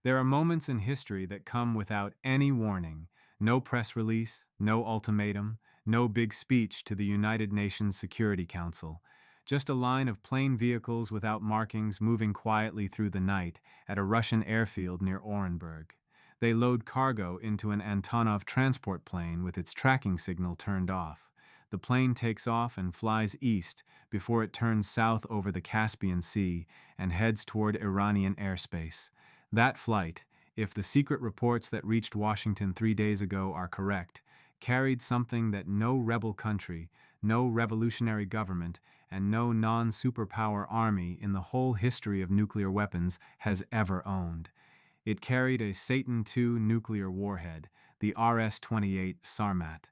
There are moments in history that come without any warning. No press release, no ultimatum, no big speech to the United Nations Security Council. Just a line of plain vehicles without markings moving quietly through the night at a Russian airfield near Orenburg. They load cargo into an Antonov transport plane with its tracking signal turned off. The plane takes off and flies east before it turns south over the Caspian Sea and heads toward Iranian airspace. That flight, if the secret reports that reached Washington 3 days ago are correct, carried something that no rebel country, no revolutionary government, and no non-superpower army in the whole history of nuclear weapons has ever owned. It carried a Satan-2 nuclear warhead, the RS-28 Sarmat.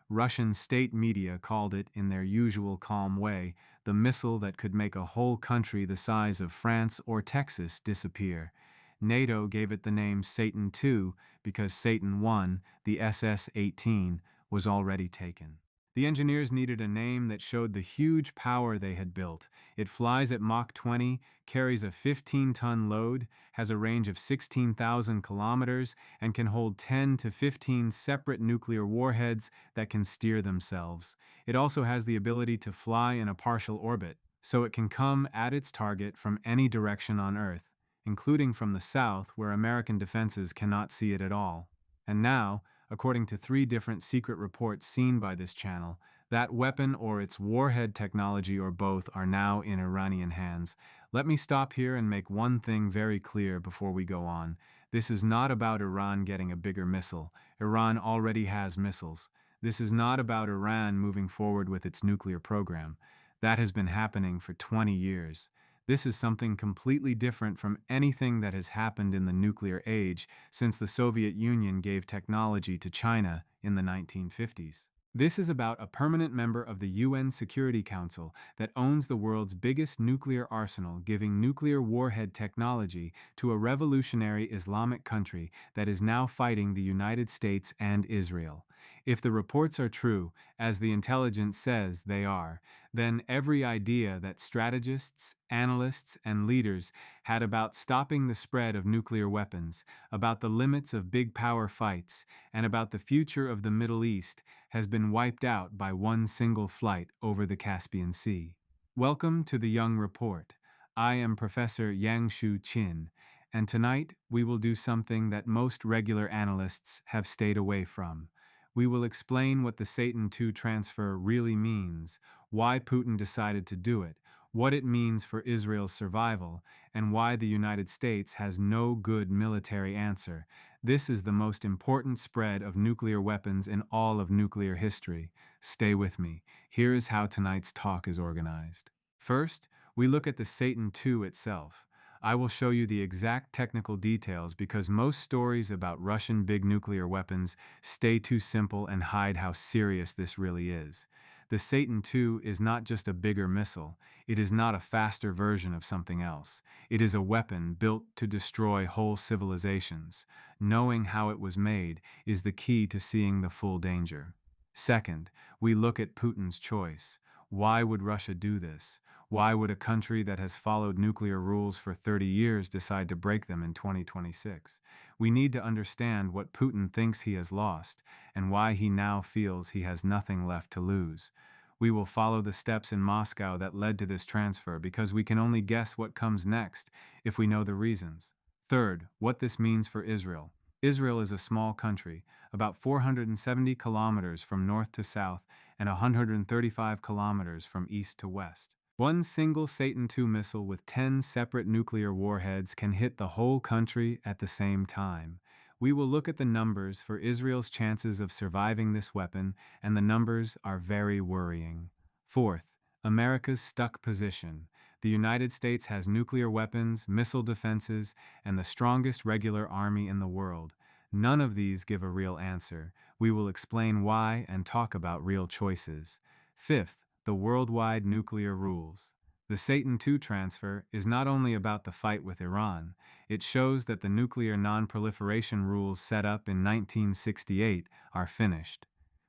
Russian state media called it, in their usual calm way, the missile that could make a whole country the size of France or Texas disappear. NATO gave it the name Satan-2 because Satan-1, the SS-18, was already taken. The engineers needed a name that showed the huge power they had built. It flies at Mach 20, carries a 15-ton load, has a range of 16,000 kilometers, and can hold 10 to 15 separate nuclear warheads that can steer themselves. It also has the ability to fly in a partial orbit, so it can come at its target from any direction on Earth, including from the south where American defenses cannot see it at all. And now, according to 3 different secret reports seen by this channel, that weapon or its warhead technology or both are now in Iranian hands. Let me stop here and make one thing very clear before we go on. This is not about Iran getting a bigger missile. Iran already has missiles. This is not about Iran moving forward with its nuclear program. That has been happening for 20 years. This is something completely different from anything that has happened in the nuclear age since the Soviet Union gave technology to China in the 1950s. This is about a permanent member of the UN Security Council that owns the world's biggest nuclear arsenal, giving nuclear warhead technology to a revolutionary Islamic country that is now fighting the United States and Israel. If the reports are true, as the intelligence says they are, then every idea that strategists, analysts, and leaders had about stopping the spread of nuclear weapons, about the limits of big power fights, and about the future of the Middle East has been wiped out by one single flight over the Caspian Sea. Welcome to the Young Report. I am Professor Yangshu Qin, and tonight we will do something that most regular analysts have stayed away from. We will explain what the Satan-2 transfer really means, why Putin decided to do it, what it means for Israel's survival, and why the United States has no good military answer. This is the most important spread of nuclear weapons in all of nuclear history. Stay with me. Here is how tonight's talk is organized. First, we look at the Satan-2 itself. I will show you the exact technical details because most stories about Russian big nuclear weapons stay too simple and hide how serious this really is. The Satan-2 is not just a bigger missile. It is not a faster version of something else. It is a weapon built to destroy whole civilizations. Knowing how it was made is the key to seeing the full danger. Second, we look at Putin's choice. Why would Russia do this? Why would a country that has followed nuclear rules for 30 years decide to break them in 2026? We need to understand what Putin thinks he has lost and why he now feels he has nothing left to lose. We will follow the steps in Moscow that led to this transfer because we can only guess what comes next if we know the reasons. Third, what this means for Israel. Israel is a small country, about 470 kilometers from north to south and 135 kilometers from east to west. One single Satan-2 missile with 10 separate nuclear warheads can hit the whole country at the same time. We will look at the numbers for Israel's chances of surviving this weapon, and the numbers are very worrying. Fourth, America's stuck position. The United States has nuclear weapons, missile defenses, and the strongest regular army in the world. None of these give a real answer. We will explain why and talk about real choices. Fifth, the worldwide nuclear rules. The Satan-2 transfer is not only about the fight with Iran, it shows that the nuclear non-proliferation rules set up in 1968 are finished.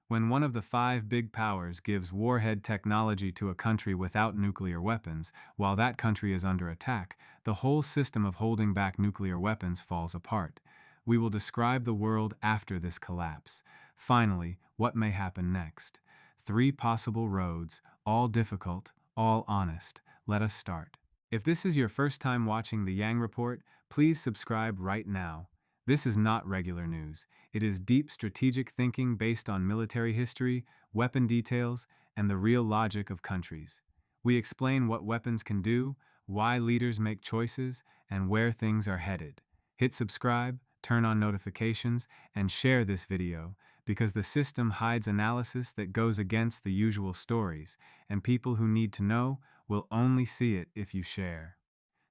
When one of the five big powers gives warhead technology to a country without nuclear weapons, while that country is under attack, the whole system of holding back nuclear weapons falls apart. We will describe the world after this collapse. Finally, what may happen next? Three possible roads, all difficult, all honest. Let us start. If this is your first time watching the Yang Report, please subscribe right now. This is not regular news. It is deep strategic thinking based on military history, weapon details, and the real logic of countries. We explain what weapons can do, why leaders make choices, and where things are headed. Hit subscribe, turn on notifications, and share this video, because the system hides analysis that goes against the usual stories, and people who need to know will only see it if you share.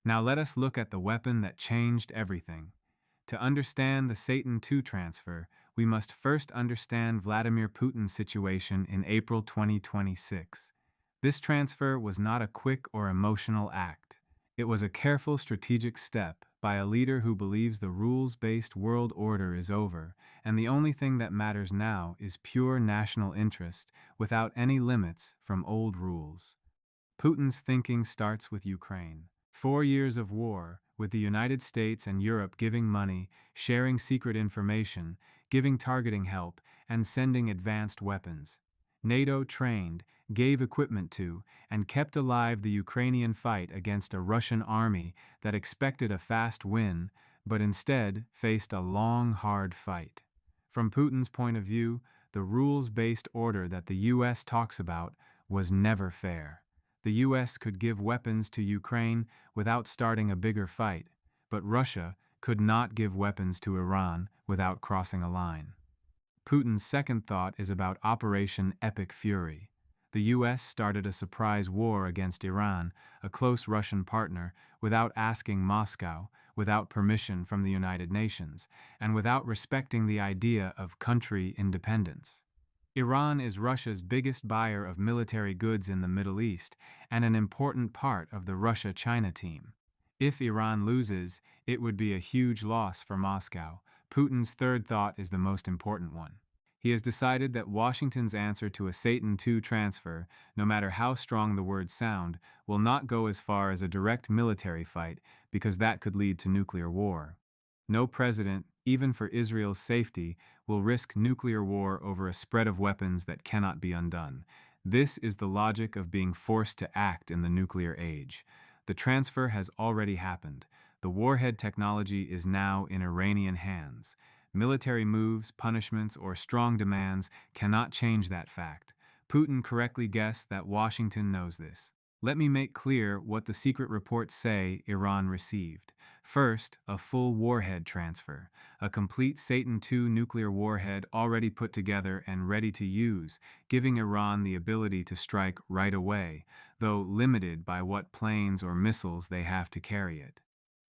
Now let us look at the weapon that changed everything. To understand the Satan-2 transfer, we must first understand Vladimir Putin's situation in April 2026. This transfer was not a quick or emotional act. It was a careful strategic step by a leader who believes the rules-based world order is over, and the only thing that matters now is pure national interest, without any limits from old rules. Putin's thinking starts with Ukraine. 4 years of war, with the United States and Europe giving money, sharing secret information, giving targeting help, and sending advanced weapons. NATO trained, gave equipment to, and kept alive the Ukrainian fight against a Russian army that expected a fast win, but instead faced a long, hard fight. From Putin's point of view, the rules-based order that the US talks about was never fair. The US could give weapons to Ukraine without starting a bigger fight, but Russia could not give weapons to Iran without crossing a line. Putin's second thought is about Operation Epic Fury. The US started a surprise war against Iran, a close Russian partner, without asking Moscow, without permission from the United Nations, and without respecting the idea of country independence. Iran is Russia's biggest buyer of military goods in the Middle East and an important part of the Russia-China team. If Iran loses, it would be a huge loss for Moscow. Putin's third thought is the most important one. He has decided that Washington's answer to a Satan-2 transfer, no matter how strong the words sound, will not go as far as a direct military fight because that could lead to nuclear war. No president, even for Israel's safety, will risk nuclear war over a spread of weapons that cannot be undone. This is the logic of being forced to act in the nuclear age. The transfer has already happened. The warhead technology is now in Iranian hands. Military moves, punishments, or strong demands cannot change that fact. Putin correctly guessed that Washington knows this. Let me make clear what the secret reports say Iran received. First, a full warhead transfer, a complete Satan-2 nuclear warhead already put together and ready to use, giving Iran the ability to strike right away, though limited by what planes or missiles they have to carry it.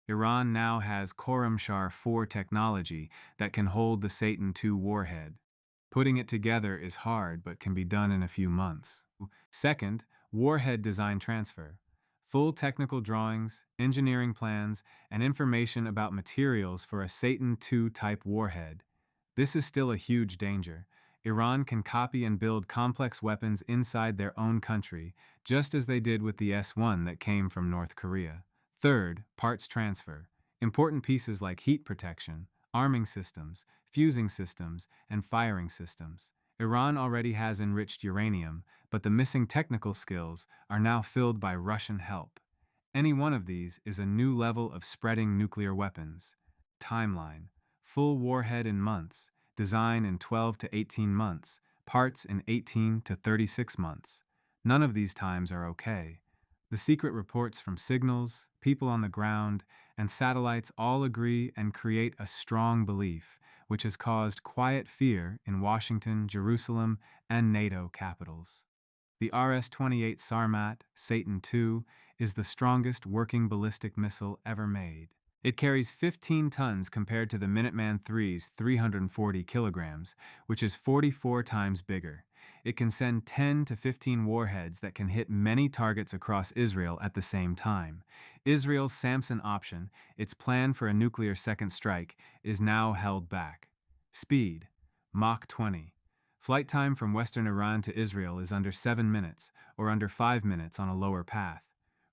Iran now has Khorramshahr 4 technology that can hold the Satan-2 warhead. Putting it together is hard but can be done in a few months. Second, warhead design transfer. Full technical drawings, engineering plans, and information about materials for a Satan-2 type warhead. This is still a huge danger. Iran can copy and build complex weapons inside their own country, just as they did with the S-1 that came from North Korea. Third, parts transfer. Important pieces like heat protection, arming systems, fusing systems, and firing systems. Iran already has enriched uranium, but the missing technical skills are now filled by Russian help. Any one of these is a new level of spreading nuclear weapons. Timeline: full warhead in months, design in 12 to 18 months, parts in 18 to 36 months. None of these times are okay. The secret reports from signals, people on the ground, and satellites all agree and create a strong belief, which has caused quiet fear in Washington, Jerusalem, and NATO capitals. The RS-28 Sarmat, Satan-2, is the strongest working ballistic missile ever made. It carries 15 tons compared to the Minuteman III's 340 kilograms, which is 44 times bigger. It can send 10 to 15 warheads that can hit many targets across Israel at the same time. Israel's Samson option, its plan for a nuclear second strike, is now held back. Speed: Mach 20. Flight time from western Iran to Israel is under 7 minutes, or under 5 minutes on a lower path.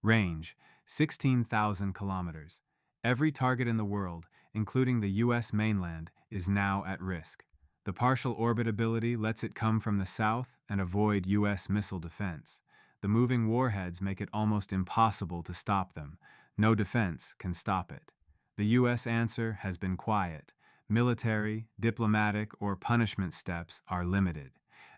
Range 16,000 kilometers. Every target in the world, including the US mainland, is now at risk. The partial orbitability lets it come from the south and avoid US missile defense. The moving warheads make it almost impossible to stop them. No defense can stop it. The US answer has been quiet. Military, diplomatic, or punishment steps are limited.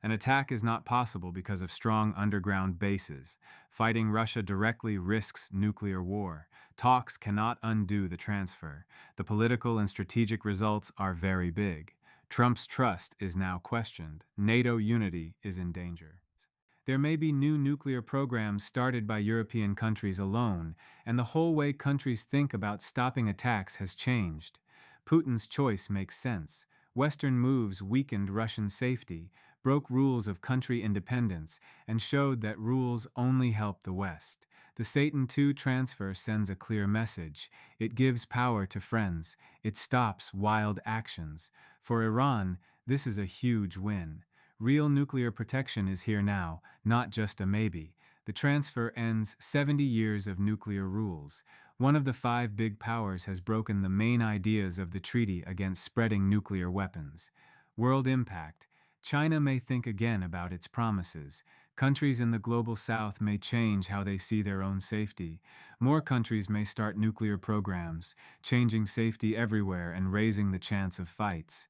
An attack is not possible because of strong underground bases. Fighting Russia directly risks nuclear war. Talks cannot undo the transfer. The political and strategic results are very big. Trump's trust is now questioned. NATO unity is in danger. There may be new nuclear programs started by European countries alone, and the whole way countries think about stopping attacks has changed. Putin's choice makes sense. Western moves weakened Russian safety, broke rules of country independence, and showed that rules only help the West. The Satan-2 transfer sends a clear message. It gives power to friends. It stops wild actions. For Iran, this is a huge win. Real nuclear protection is here now, not just a maybe. The transfer ends 70 years of nuclear rules. One of the five big powers has broken the main ideas of the treaty against spreading nuclear weapons. World impact. China may think again about its promises. Countries in the global south may change how they see their own safety. More countries may start nuclear programs, changing safety everywhere and raising the chance of fights.